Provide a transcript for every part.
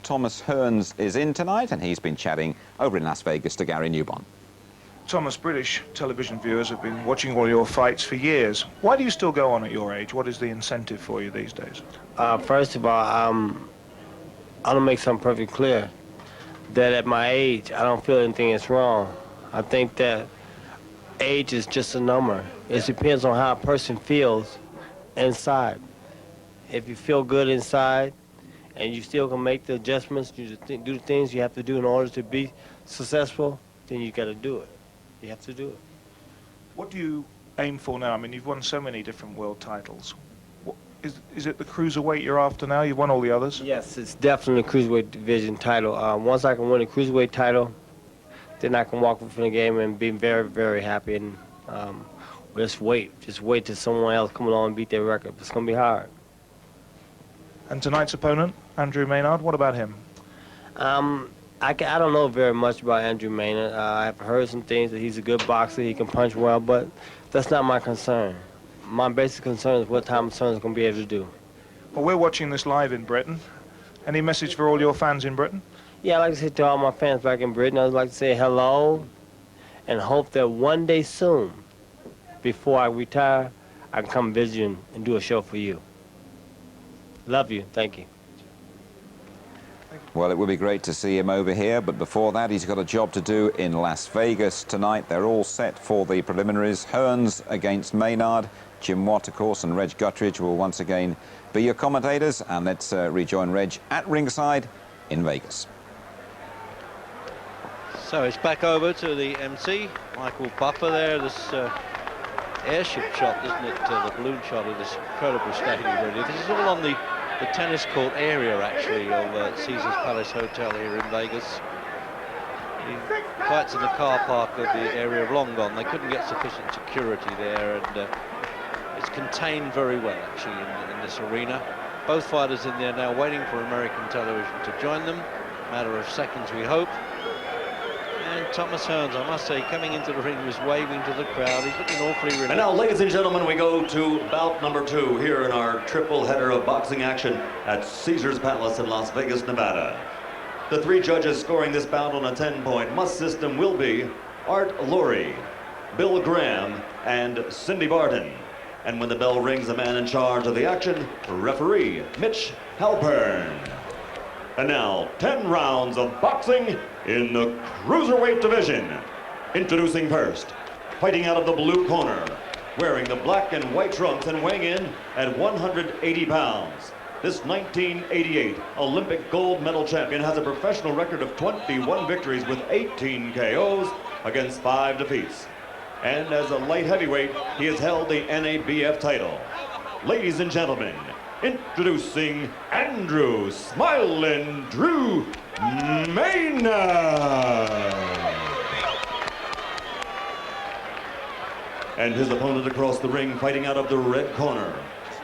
Thomas Hearns is in tonight, and he's been chatting over in Las Vegas to Gary Newbon. Thomas, British television viewers have been watching all your fights for years. Why do you still go on at your age? What is the incentive for you these days? First of all, I want to make something perfectly clear, that at my age, I don't feel anything is wrong. I think that age is just a number. It depends on how a person feels inside. If you feel good inside, and you still can make the adjustments, you do the things you have to do in order to be successful, then you got to do it. You have to do it. What do you aim for now? I mean, you've won so many different world titles. Is it the Cruiserweight you're after now? You've won all the others? Yes, it's definitely the Cruiserweight division title. Once I can win the Cruiserweight title, then I can walk from the game and be very, very happy. And just wait till someone else come along and beat their record. It's going to be hard. And tonight's opponent, Andrew Maynard, what about him? I don't know very much about Andrew Maynard. I've heard some things that he's a good boxer, he can punch well, but that's not my concern. My basic concern is what Thomas Hearns is going to be able to do. Well, we're watching this live in Britain. Any message for all your fans in Britain? Yeah, I'd like to say to all my fans back in Britain, I'd like to say hello and hope that one day soon, before I retire, I can come visit you and do a show for you. Love you. Thank you. Well, it would be great to see him over here, but before that, he's got a job to do in Las Vegas tonight. They're all set for the preliminaries. Hearns against Maynard. Jim Watt, of course, and Reg Guttridge will once again be your commentators. And let's rejoin Reg at ringside in Vegas. So it's back over to the MC, Michael Buffer there. This airship shot, isn't it? The balloon shot of this incredible stadium, really. This is all on the tennis court area, actually, of Caesars Palace Hotel here in Vegas. The fights in the car park of the area have long gone. They couldn't get sufficient security there, and it's contained very well, actually, in this arena. Both fighters in there now waiting for American television to join them. Matter of seconds, we hope. And Thomas Hearns, I must say, coming into the ring, was waving to the crowd. He's looking awfully relaxed. And now, ladies and gentlemen, we go to bout number 2 here in our triple header of boxing action at Caesars Palace in Las Vegas, Nevada. The 3 judges scoring this bout on a 10-point must system will be Art Laurie, Bill Graham, and Cindy Barton. And when the bell rings, the man in charge of the action, referee Mitch Halpern. And now, 10 rounds of boxing in the Cruiserweight division. Introducing first, fighting out of the blue corner, wearing the black and white trunks and weighing in at 180 pounds. This 1988 Olympic gold medal champion has a professional record of 21 victories with 18 KOs against 5 defeats. And as a light heavyweight, he has held the NABF title. Ladies and gentlemen, introducing Andrew Smilin' Drew Maynard. And his opponent across the ring, fighting out of the red corner,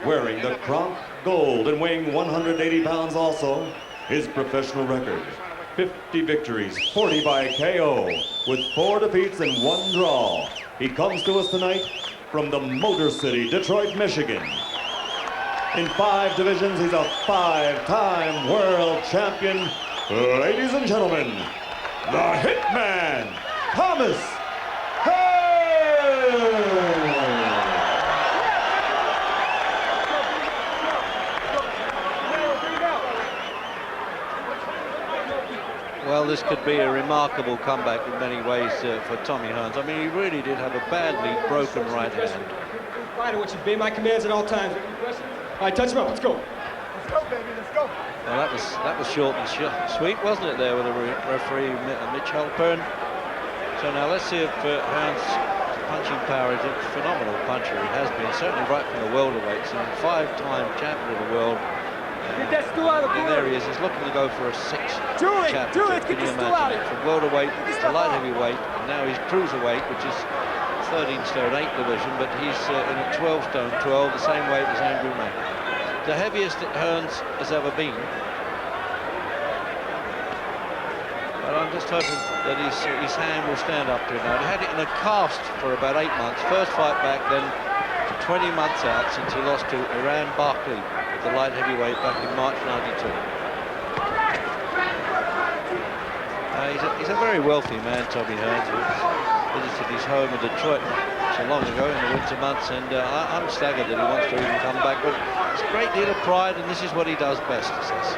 wearing the Kronk gold and weighing 180 pounds also, his professional record, 50 victories, 40 by KO, with 4 defeats and 1 draw. He comes to us tonight from the Motor City, Detroit, Michigan. In 5 divisions, he's a 5-time world champion. Ladies and gentlemen, the Hitman, Thomas Hearns. Well, this could be a remarkable comeback in many ways for Tommy Hearns. I mean, he really did have a badly broken right hand. Fighter, what you obey my commands at all times. All right, touch him up. Let's go. Let's go, baby. Let's go. Well, that was short and sweet, wasn't it, there with the referee Mitch Halpern. So now let's see if Hearns' punching power is a phenomenal puncher. He has been, certainly right from the welterweights, and 5-time champion of the world. Get that stool out of the and there he is. He's looking to go for a 6th championship. Can you imagine it? From welterweight to light heavyweight, and now he's cruiserweight, which is 13 stone 8 division, but he's in a 12 stone 12, the same weight as Andrew Maynard. The heaviest that Hearns has ever been. But I'm just hoping that his hand will stand up to it now. He had it in a cast for about 8 months. First fight back, then 20 months out since he lost to Iran Barkley, the light heavyweight, back in March '92. very wealthy man, Tommy Hearns. Visited his home in Detroit so long ago in the winter months, and I'm staggered that he wants to even come back. But it's a great deal of pride, and this is what he does best, he says.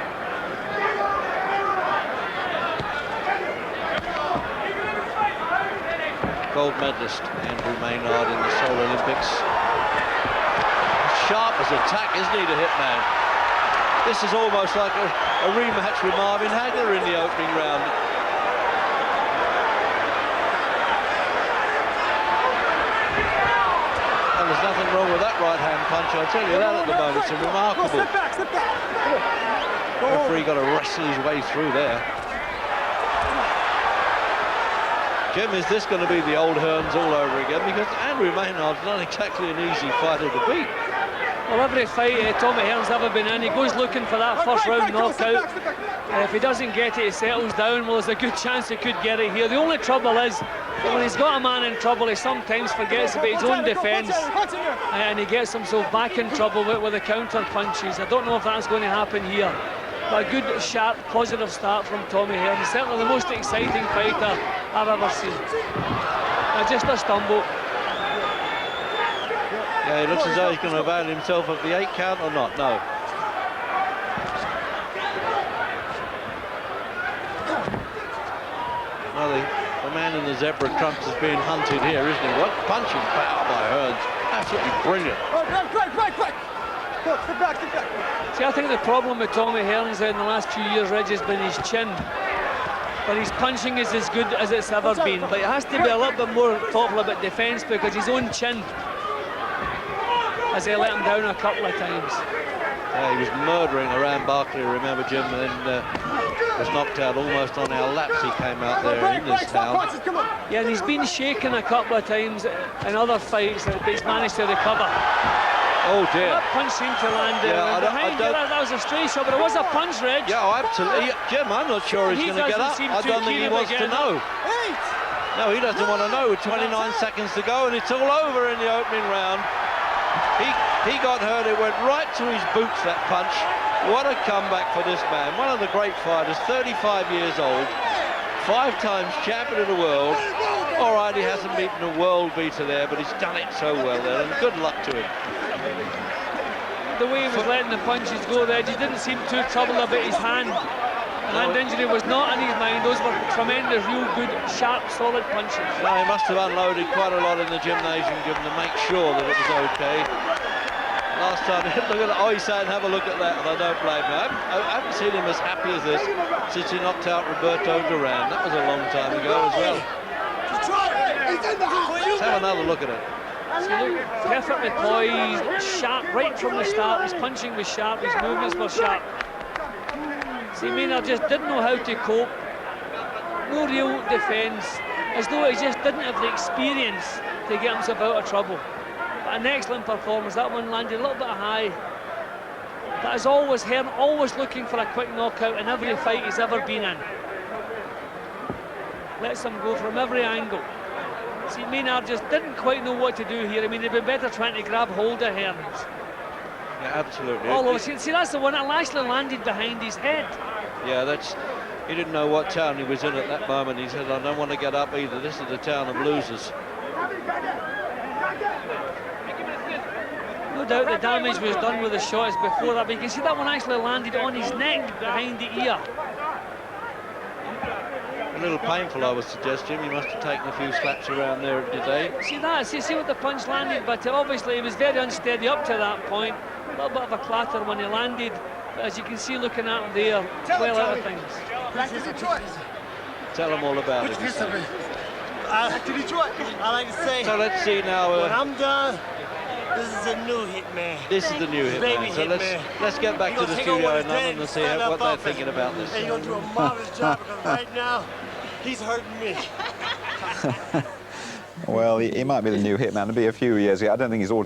Gold medalist Andrew Maynard in the Seoul Olympics. Sharp as attack, isn't he, the Hitman? This is almost like a rematch with Marvin Hagler in the opening round. And there's nothing wrong with that right-hand punch, I'll tell you that at the moment. It's remarkable. The referee got to wrestle his way through there. Jim, is this going to be the old Hearns all over again? Because Andrew Maynard's not exactly an easy fighter to beat. Well, every fight Tommy Hearns ever been in, he goes looking for that first round knockout. If he doesn't get it, he settles down. Well, there's a good chance he could get it here. The only trouble is that when he's got a man in trouble, he sometimes forgets about his own defence, and he gets himself back in trouble with the counter punches. I don't know if that's going to happen here. But a good, sharp, positive start from Tommy Hearns. Certainly the most exciting fighter I've ever seen. Just a stumble. Yeah, he looks as though he's going to avail himself of the 8 count or not. No. Well, the man in the zebra trunks is being hunted here, isn't he? What punching power by Hearns. Absolutely brilliant. See, I think the problem with Tommy Hearns in the last few years, Reg, has been his chin. But his punching is as good as it's ever been. But it has to be a little bit more thoughtful about defence, because his own chin, as they let him down a couple of times. Yeah, he was murdering around Barkley, remember, Jim, and then was knocked out almost on our laps. He came out there in this town. Yeah, and he's been shaken a couple of times in other fights, but he's managed to recover. Oh dear. That punch seemed to land behind. That was a straight shot, but it was a punch, Reg. Yeah, absolutely. Jim, I'm not sure he's going to get up. I don't think he wants to know. No, he doesn't want to know with 29 seconds to go, and it's all over in the opening round. He got hurt. It went right to his boots, that punch. What a comeback for this man. One of the great fighters, 35 years old, 5 times champion of the world. All right, he hasn't beaten a world beater there, but he's done it so well there, and good luck to him. The way he was letting the punches go there, he didn't seem too troubled about his hand. The hand injury was not in his mind. Those were tremendous, real good, sharp, solid punches. No, he must have unloaded quite a lot in the gymnasium, given to make sure that it was okay. Last time, look at it. Oh, he's saying, have a look at that, and I don't blame him. I haven't seen him as happy as this since he knocked out Roberto Duran. That was a long time ago as well. Let's have another look at it. So look, perfectly poised, sharp right from the start. His punching was sharp, his movements were sharp. See, Maynard just didn't know how to cope. No real defence, as though he just didn't have the experience to get himself out of trouble. But an excellent performance. That one landed a little bit high. But as always, Hearn always looking for a quick knockout in every fight he's ever been in. Lets him go from every angle. See, Maynard just didn't quite know what to do here. I mean, it'd been better trying to grab hold of Hearns. Yeah, absolutely. Although, see, that's the one that actually landed behind his head. Yeah, he didn't know what town he was in at that moment. He said, I don't want to get up either. This is the town of losers. No doubt the damage was done with the shots before that, but you can see that one actually landed on his neck behind the ear. A little painful, I would suggest, Jim. He must have taken a few slaps around there today. See that? See what the punch landed, but obviously he was very unsteady up to that point. A little bit of a clatter when he landed, but as you can see looking at him there, well out of things. Tell him all about it. I like to say, so let's see now. when I'm done, this is a new Hitman. This is the new Hitman. So let's get back to the studio in London and see what they're thinking about this. And you're going to do a marvelous job, because right now, he's hurting me. Well, he might be the new Hitman. It'll be a few years. I don't think he's all